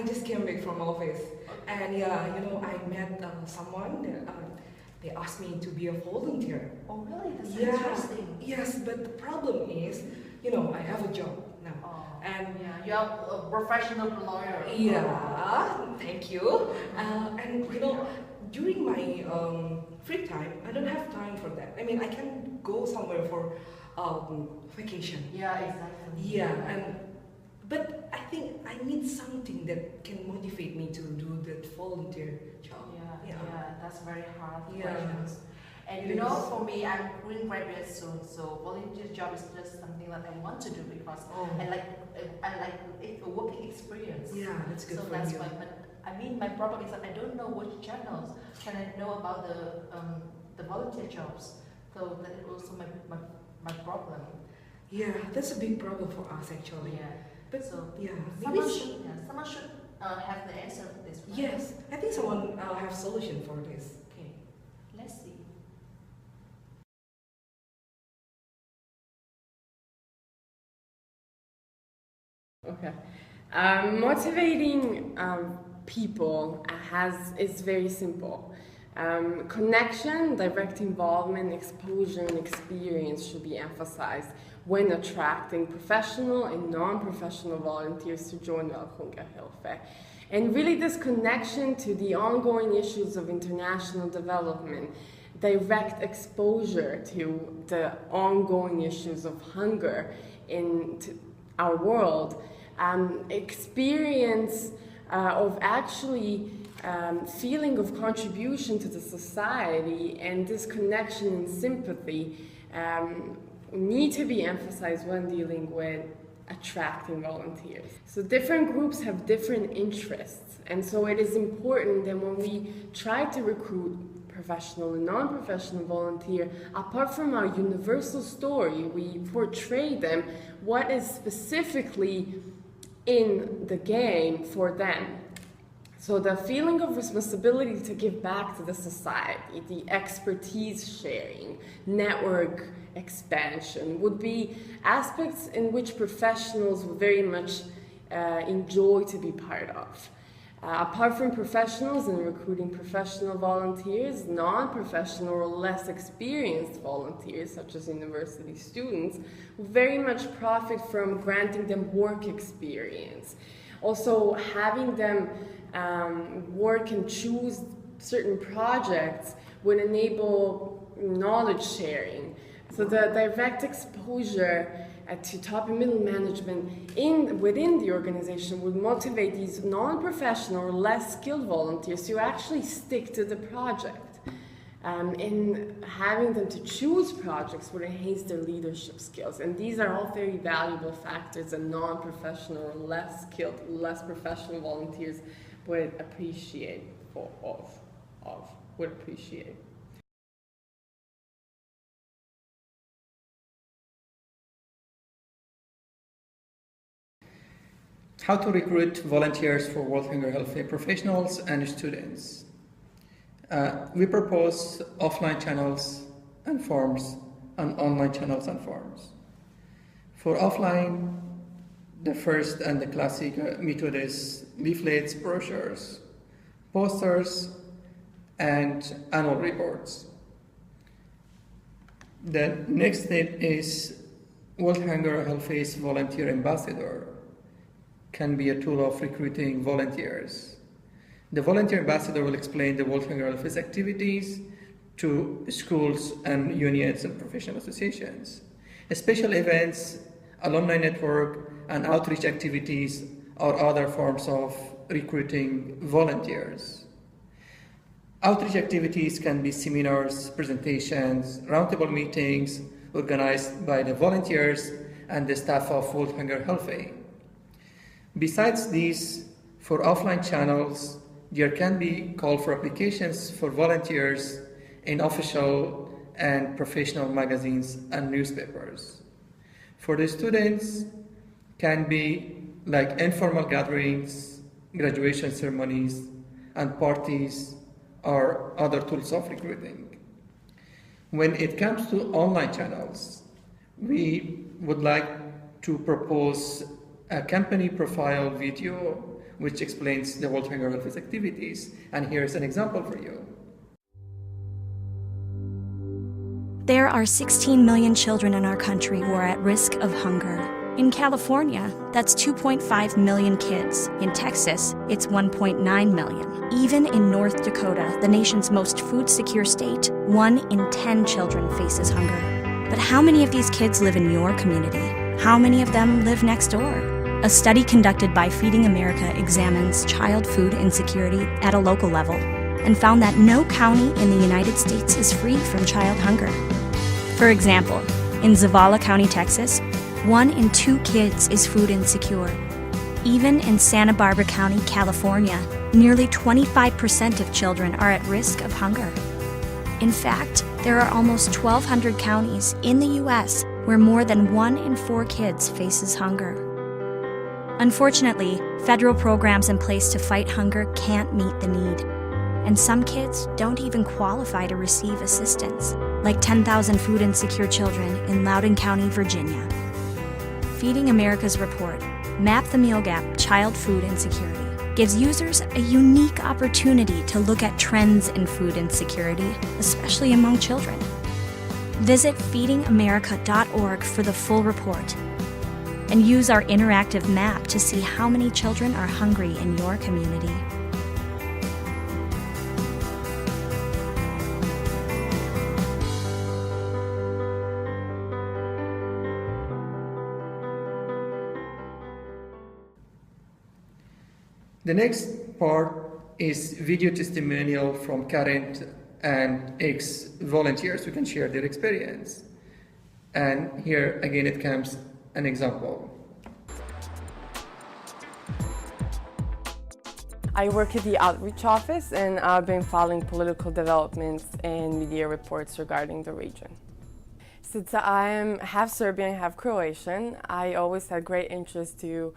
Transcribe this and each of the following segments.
I just came back from office, and yeah, I met someone. They asked me to be a volunteer. Oh, really? That's interesting. Yes, but the problem is, I have a job now. Oh, and yeah, you're a professional lawyer. Yeah, thank you. And during my free time, I don't have time for that. I mean, I can go somewhere for vacation. Yeah, exactly. Yeah, but I think I need something that can motivate me to do that volunteer job. Yeah, that's very hard Yeah. questions. And for me, I'm going graduate soon, so volunteer job is just something that I want to do because I like a working experience. Yeah, that's good so for that's you. why. But I mean, my problem is that I don't know which channels can I know about the volunteer jobs. So that is also my problem. Yeah, that's a big problem for us actually. Yeah. But so maybe someone should have the answer for this. Right? Yes, I think someone have solution for this. Okay, let's see. Okay. Motivating people is very simple. Connection, direct involvement, exposure, and experience should be emphasized when attracting professional and non-professional volunteers to join Welthungerhilfe. And really this connection to the ongoing issues of international development, direct exposure to the ongoing issues of hunger in our world, experience of actually feeling of contribution to the society, and this connection and sympathy need to be emphasized when dealing with attracting volunteers. So different groups have different interests, and so it is important that when we try to recruit professional and non-professional volunteer, apart from our universal story, we portray them what is specifically in the game for them. So the feeling of responsibility to give back to the society, the expertise sharing, network expansion would be aspects in which professionals would very much enjoy to be part of. Apart from professionals and recruiting professional volunteers, non-professional or less experienced volunteers, such as university students, will very much profit from granting them work experience. Also, having them work and choose certain projects would enable knowledge sharing. So the direct exposure to top and middle management within the organization would motivate these non-professional or less skilled volunteers to actually stick to the project. And having them to choose projects would enhance their leadership skills. And these are all very valuable factors that non-professional or less skilled, less professional volunteers would appreciate would appreciate. How to recruit volunteers for Welthungerhilfe professionals and students. We propose offline channels and forms and online channels and forms. For offline, the first and the classic method is leaflets, brochures, posters, and annual reports. The next step is Welthungerhilfe's volunteer ambassador can be a tool of recruiting volunteers. The volunteer ambassador will explain the Welthungerhilfe's activities to schools and unions and professional associations. Special events, alumni network, and outreach activities are other forms of recruiting volunteers. Outreach activities can be seminars, presentations, roundtable meetings organized by the volunteers and the staff of Welthungerhilfe. Besides these, for offline channels, there can be call for applications for volunteers in official and professional magazines and newspapers. For the students, can be like informal gatherings, graduation ceremonies, and parties or other tools of recruiting. When it comes to online channels, we would like to propose a company profile video which explains the Welthungerhilfe's activities. And here's an example for you. There are 16 million children in our country who are at risk of hunger. In California, that's 2.5 million kids. In Texas, it's 1.9 million. Even in North Dakota, the nation's most food-secure state, 1 in 10 children faces hunger. But how many of these kids live in your community? How many of them live next door? A study conducted by Feeding America examines child food insecurity at a local level and found that no county in the United States is free from child hunger. For example, in Zavala County, Texas, 1 in 2 kids is food insecure. Even in Santa Barbara County, California, nearly 25% of children are at risk of hunger. In fact, there are almost 1,200 counties in the U.S. where more than 1 in 4 kids faces hunger. Unfortunately, federal programs in place to fight hunger can't meet the need. And some kids don't even qualify to receive assistance, like 10,000 food insecure children in Loudoun County, Virginia. Feeding America's report, Map the Meal Gap, Child Food Insecurity, gives users a unique opportunity to look at trends in food insecurity, especially among children. Visit feedingamerica.org for the full report and use our interactive map to see how many children are hungry in your community. The next part is video testimonial from current and ex-volunteers who can share their experience. And here again it comes an example. I work at the outreach office and I've been following political developments and media reports regarding the region. Since I am half Serbian, half Croatian, I always had great interest to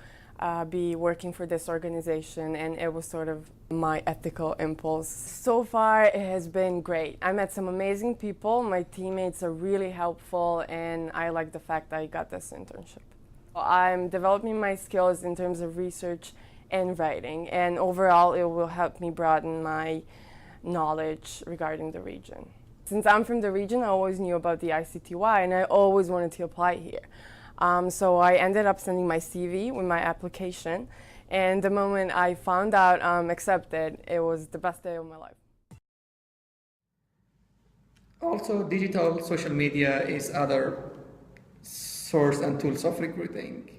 be working for this organization, and it was sort of my ethical impulse. So far it has been great. I met some amazing people, my teammates are really helpful, and I like the fact that I got this internship. I'm developing my skills in terms of research and writing, and overall it will help me broaden my knowledge regarding the region. Since I'm from the region, I always knew about the ICTY and I always wanted to apply here. So I ended up sending my CV with my application, and the moment I found out I'm accepted, it was the best day of my life. Also, digital social media is other source and tools of recruiting.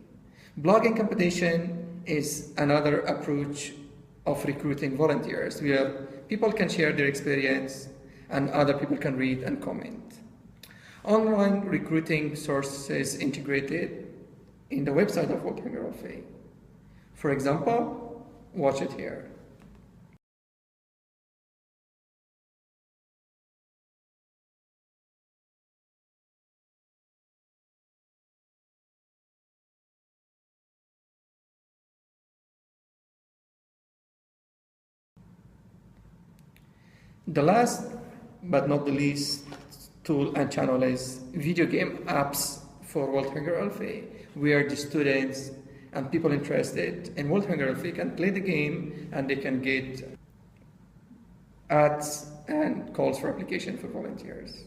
Blogging competition is another approach of recruiting volunteers, where people can share their experience and other people can read and comment. Online recruiting sources integrated in the website of Welthungerhilfe. For example, watch it here. The last but not the least tool and channel is video game apps for Welthungerhilfe, where the students and people interested in Welthungerhilfe can play the game and they can get ads and calls for application for volunteers.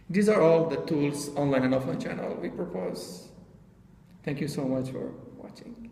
These are all the tools, online and offline channel, we propose. Thank you so much for watching.